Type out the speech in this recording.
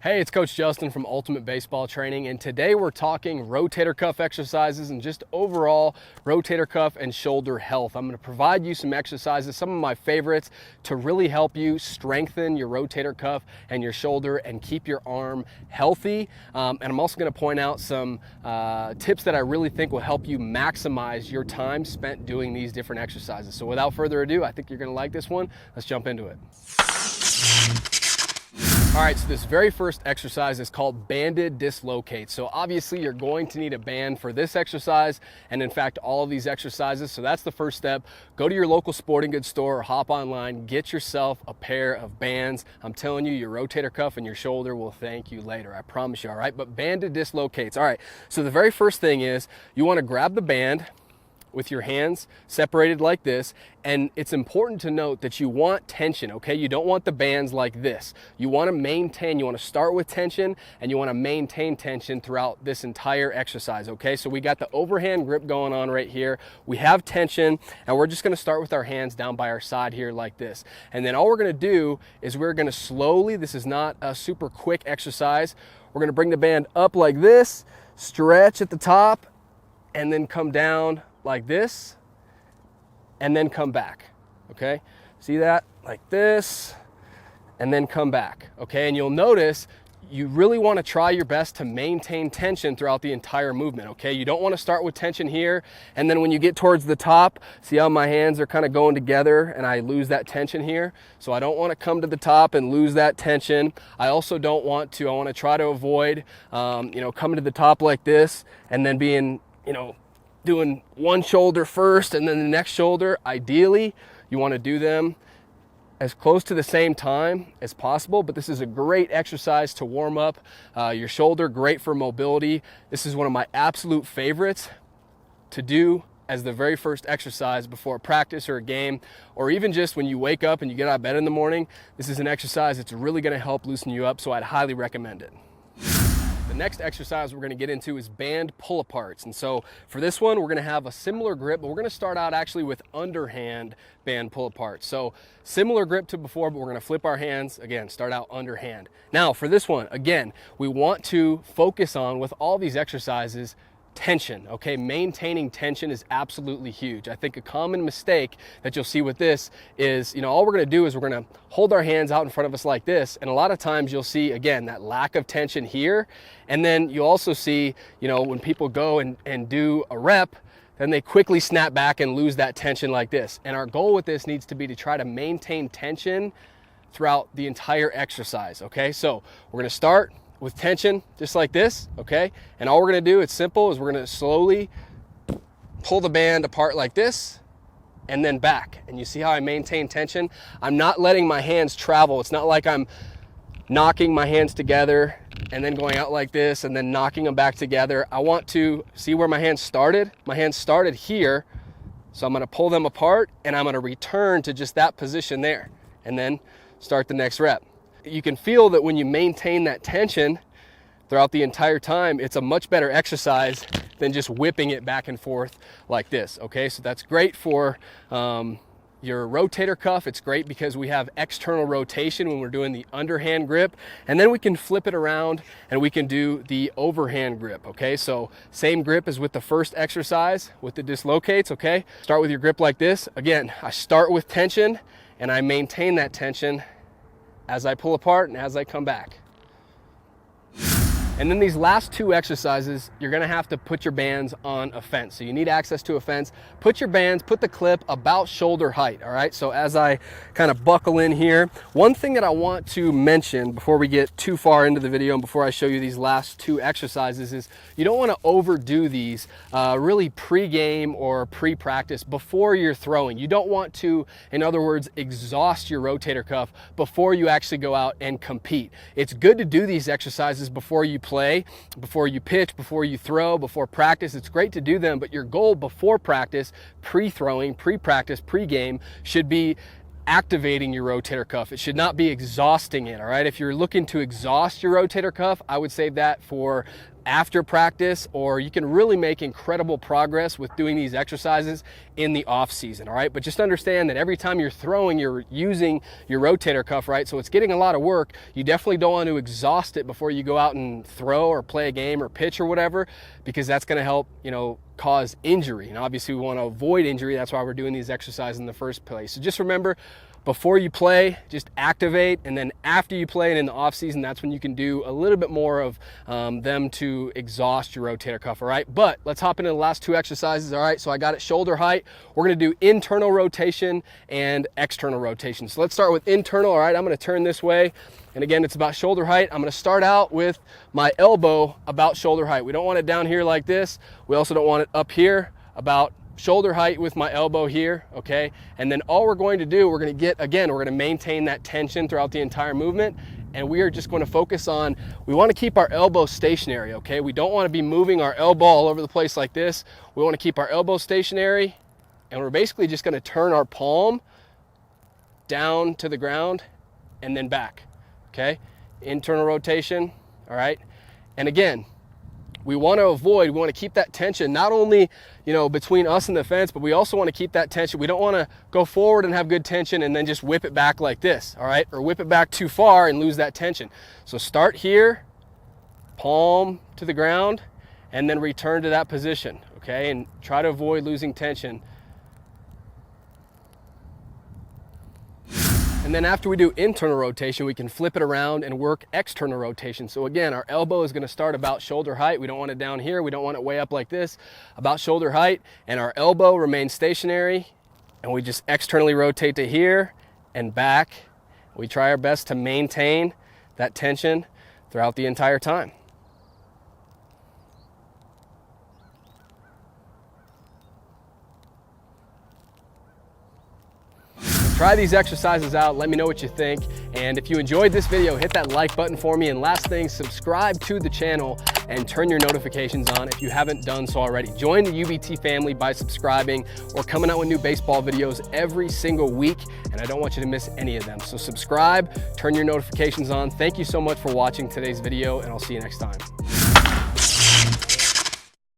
Hey, it's Coach Justin from Ultimate Baseball Training, and today we're talking rotator cuff exercises and just overall rotator cuff and shoulder health. I'm going to provide you some exercises, some of my favorites, to really help you strengthen your rotator cuff and your shoulder and keep your arm healthy. And I'm also going to point out some tips that I really think will help you maximize your time spent doing these different exercises. So without further ado, I think you're going to like this one. Let's jump into it. All right, so this very first exercise is called banded dislocate. So obviously you're going to need a band for this exercise and in fact all of these exercises. So that's the first step. Go to your local sporting goods store or hop online, get yourself a pair of bands. I'm telling you, your rotator cuff and your shoulder will thank you later. I promise you, all right? But banded dislocates. All right, so the very first thing is you want to grab the band with your hands separated like this, and it's important to note that you want tension, okay? You don't want the bands like this. You want to maintain, you want to start with tension, and you want to maintain tension throughout this entire exercise, okay? So we got the overhand grip going on right here. We have tension, and we're just going to start with our hands down by our side here like this. And then all we're going to do is we're going to slowly, this is not a super quick exercise, we're going to bring the band up like this, stretch at the top, and then come down like this, and then come back, okay? See that? Like this, and then come back, okay? And you'll notice you really want to try your best to maintain tension throughout the entire movement, okay? You don't want to start with tension here, and then when you get towards the top, see how my hands are kind of going together and I lose that tension here? So I don't want to come to the top and lose that tension. I also don't want to, I want to try to avoid, coming to the top like this and then being, doing one shoulder first and then the next shoulder. Ideally, you want to do them as close to the same time as possible, but this is a great exercise to warm up your shoulder, great for mobility. This is one of my absolute favorites to do as the very first exercise before a practice or a game, or even just when you wake up and you get out of bed in the morning. This is an exercise that's really going to help loosen you up, so I'd highly recommend it. The next exercise we're going to get into is band pull-aparts. And so for this one, we're going to have a similar grip, but we're going to start out actually with underhand band pull-aparts. So similar grip to before, but we're going to flip our hands, again, start out underhand. Now for this one, again, we want to focus on, with all these exercises, tension, okay? Maintaining tension is absolutely huge. I think a common mistake that you'll see with this is, all we're gonna do is we're gonna hold our hands out in front of us like this, and a lot of times you'll see, again, that lack of tension here, and then you also see, when people go and do a rep, then they quickly snap back and lose that tension like this. And our goal with this needs to be to try to maintain tension throughout the entire exercise, okay? So we're gonna start with tension just like this, okay? And all we're gonna do, it's simple, is we're gonna slowly pull the band apart like this and then back. And you see how I maintain tension? I'm not letting my hands travel. It's not like I'm knocking my hands together and then going out like this and then knocking them back together. I want to see where my hands started. My hands started here, so I'm gonna pull them apart and I'm gonna return to just that position there and then start the next rep. You can feel that when you maintain that tension throughout the entire time, it's a much better exercise than just whipping it back and forth like this, okay? So that's great for your rotator cuff. It's great because we have external rotation when we're doing the underhand grip, and then we can flip it around and we can do the overhand grip, okay? So same grip as with the first exercise with the dislocates, okay? Start with your grip like this. Again, I start with tension and I maintain that tension as I pull apart and as I come back. And then these last two exercises, you're gonna have to put your bands on a fence. So you need access to a fence. Put your bands, put the clip about shoulder height, all right? So as I kind of buckle in here, one thing that I want to mention before we get too far into the video and before I show you these last two exercises is you don't wanna overdo these really pre-game or pre-practice before you're throwing. You don't want to, in other words, exhaust your rotator cuff before you actually go out and compete. It's good to do these exercises before you play, before you pitch, before you throw, before practice. It's great to do them, but your goal before practice, pre-throwing, pre-practice, pre-game should be activating your rotator cuff. It should not be exhausting it, all right? If you're looking to exhaust your rotator cuff, I would save that for after practice, or you can really make incredible progress with doing these exercises in the off season, all right? But just understand that every time you're throwing, you're using your rotator cuff, right? So it's getting a lot of work. You definitely don't want to exhaust it before you go out and throw or play a game or pitch or whatever, because that's going to help, you know, cause injury. And obviously we want to avoid injury. That's why we're doing these exercises in the first place. So just remember, before you play, just activate, and then after you play and in the off season, that's when you can do a little bit more of them to exhaust your rotator cuff, all right? But let's hop into the last two exercises, all right? So I got it shoulder height. We're gonna do internal rotation and external rotation. So let's start with internal, all right? I'm gonna turn this way. And again, it's about shoulder height. I'm gonna start out with my elbow about shoulder height. We don't want it down here like this. We also don't want it up here, about shoulder height with my elbow here, okay? And then all we're going to do, we're gonna maintain that tension throughout the entire movement, and we are just gonna focus on, we wanna keep our elbow stationary, okay? We don't wanna be moving our elbow all over the place like this. We wanna keep our elbow stationary, and we're basically just gonna turn our palm down to the ground and then back, okay? Internal rotation, all right? And again, we want to keep that tension, not only, you know, between us and the fence, but we also want to keep that tension. We don't want to go forward and have good tension and then just whip it back like this, all right? Or whip it back too far and lose that tension. So start here, palm to the ground, and then return to that position, okay? And try to avoid losing tension. And then after we do internal rotation, we can flip it around and work external rotation. So again, our elbow is gonna start about shoulder height. We don't want it down here. We don't want it way up like this, about shoulder height. And our elbow remains stationary. And we just externally rotate to here and back. We try our best to maintain that tension throughout the entire time. Try these exercises out, let me know what you think. And if you enjoyed this video, hit that like button for me. And last thing, subscribe to the channel and turn your notifications on if you haven't done so already. Join the UBT family by subscribing. We're coming out with new baseball videos every single week, and I don't want you to miss any of them. So subscribe, turn your notifications on. Thank you so much for watching today's video, and I'll see you next time.